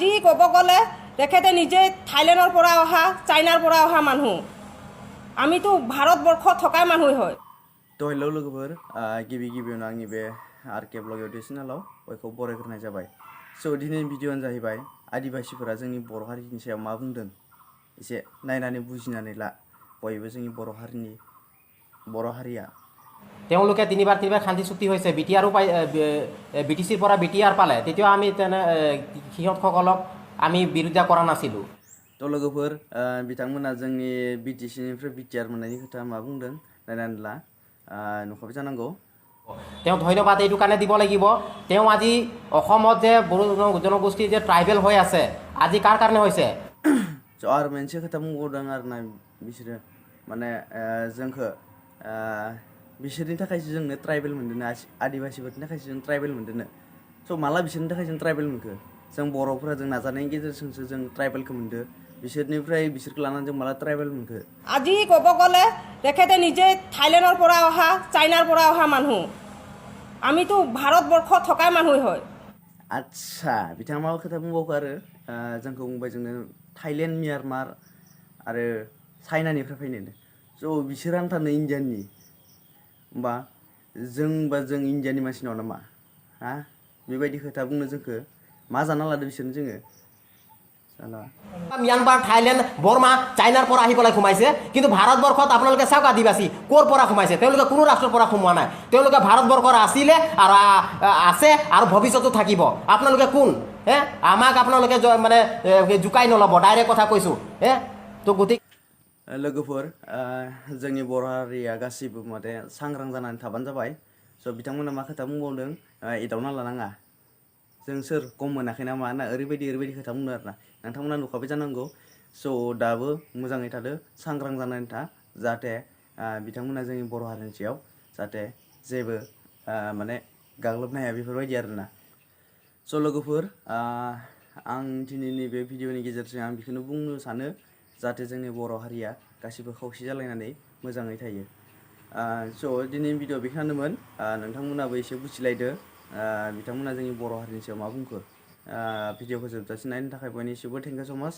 আজি ক'ব গ'লে তেখেতে নিজে থাইলেণ্ডৰ পৰা অহা চাইনাৰ পৰা অহা মানুহ আমিতো ভাৰতবৰ্ষত থকাই মানুহ হয় तो हेलौ लोगोफोर गिबि गिबियावनो आंनि बे आरके ब्लग इउटिउब चेनेलाव बयखौ बरायग्रोनाय जाबाय स' दिनैनि भिडिअ'आनो जाहैबाय आदिबासिफोरा जोंनि बर' हारिनि सायाव मा बुंदों एसे नायनानै बुजिनानै ला बयबो जोंनि बर' हारिया তেওঁলোকে তিনিবাৰ শান্তি চুক্তি হৈছে বিটিআৰো পাই বিটিচিৰ পৰা বিটিআৰ পালে তেতিয়া আমি সিহঁতসকলক আমি বিৰোধিতা কৰা নাছিলোঁ थ' लोगोफोर बिथांमोना जोंनि बिटिसिनिफ्राय बिटिआर मोननायनि खोथा मा बुंदों नायनानै ला नुखाबाय जानांगौ তেওঁ ধন্যবাদ এইটো কাৰণে দিব লাগিব তেওঁ আজি অসমত যে বড়ো জনগোষ্ঠী যে ট্ৰাইবেল হৈ আছে আজি কাৰ কাৰণে হৈছে स' आरो मोनसे खोथा बुंबावदों आरोना बिसोरो माने जोंखौ बिसोरनि थाखायसो जोंनो ट्राइबेल मोनदोंनो आदिबासिफोरनि थाखायसो जों ट्राइबेल मोनदोंनो स' माला बिसोरनि थाखाय जों ट्राइबेल मोनखो जों बर'फोरा जों नाजानायनि गेजेरजोंसो जों ट्राइबेलखौ मोनदो बिसोरनिफ्राय बिसोरखौ लानानै जों माला ट्राइबेल मोनखो আজি ক'ব গ'লে তেখেতে নিজে থাইলেণ্ডৰ পৰা অহা চাইনাৰ পৰা অহা মানুহ আমিতো ভাৰতবৰ্ষত থকাই মানুহ হয় आदसा बिथाङा मा खोथा बुंबावखो आरो जोंखौ बुंबाय जोंनो थाइलेण्ड म्यानमार आरो चाइनानिफ्राय फैनायनो स' बिसोर आन्थानो इण्डियाननि होमबा जों इण्डियानि मानसि नङा नामा हा बेबायदि खोथा बुंनो जोंखौ मा जाना लादो बिसोरनो जोङो ম্যানমাৰ থাইলেণ্ড বৰ্মা চাইনাৰ পৰা আহি পেলাই সোমাইছে কিন্তু ভাৰতবৰ্ষত আপোনালোকে চাওক আদিবাসী ক'ৰ পৰা সোমাইছে তেওঁলোকে কোনো ৰাষ্ট্ৰৰ পৰা সোমোৱা নাই তেওঁলোকে ভাৰতবৰ্ষৰ আছিলে আৰু আছে আৰু ভৱিষ্যতো থাকিব আপোনালোকে কোন হে আমাক আপোনালোকে মানে জোকাই নল'ব ডাইৰেক্ট কথা কৈছোঁ হে তো গতিকে लोगोफोर जोंनि बर' हारिया गासिबो माने सांग्रां जानानै थाबानो जाबाय स' बिथांमोना मा खोथा बुंबावदों एदावना लानाङा जों सोर खम मोनाखै नामा ना ओरैबायदि खोथा बुंदों आरोना नोंथांमोना नुखाबाय जानांगौ स' दाबो मोजाङै थादो सांग्रां जानानै था जाहाथे बिथांमोना जोंनि बर' हारिनि सायाव जाहाथे जेबो माने गाग्लोबनो हाया बेफोरबायदि आरोना स' लोगोफोर आं दिनैनि बे भिडिअनि गेजेरजों आं बेखौनो बुंनो सानो जाहाथे जोंनि बर' हारिया गासिबो खौसे जालायनानै मोजाङै थायो स' दिनैनि भिडिअ बेखिनियानोमोन नोंथांमोनाबो एसे बुजिलायदो बिथांमोना जोंनि बर' हारिनि सायाव मा बुंखो भिडिअखौ जोबजासिम नायनो थाखाय बयनिसिमबो थेंक इउ स' माच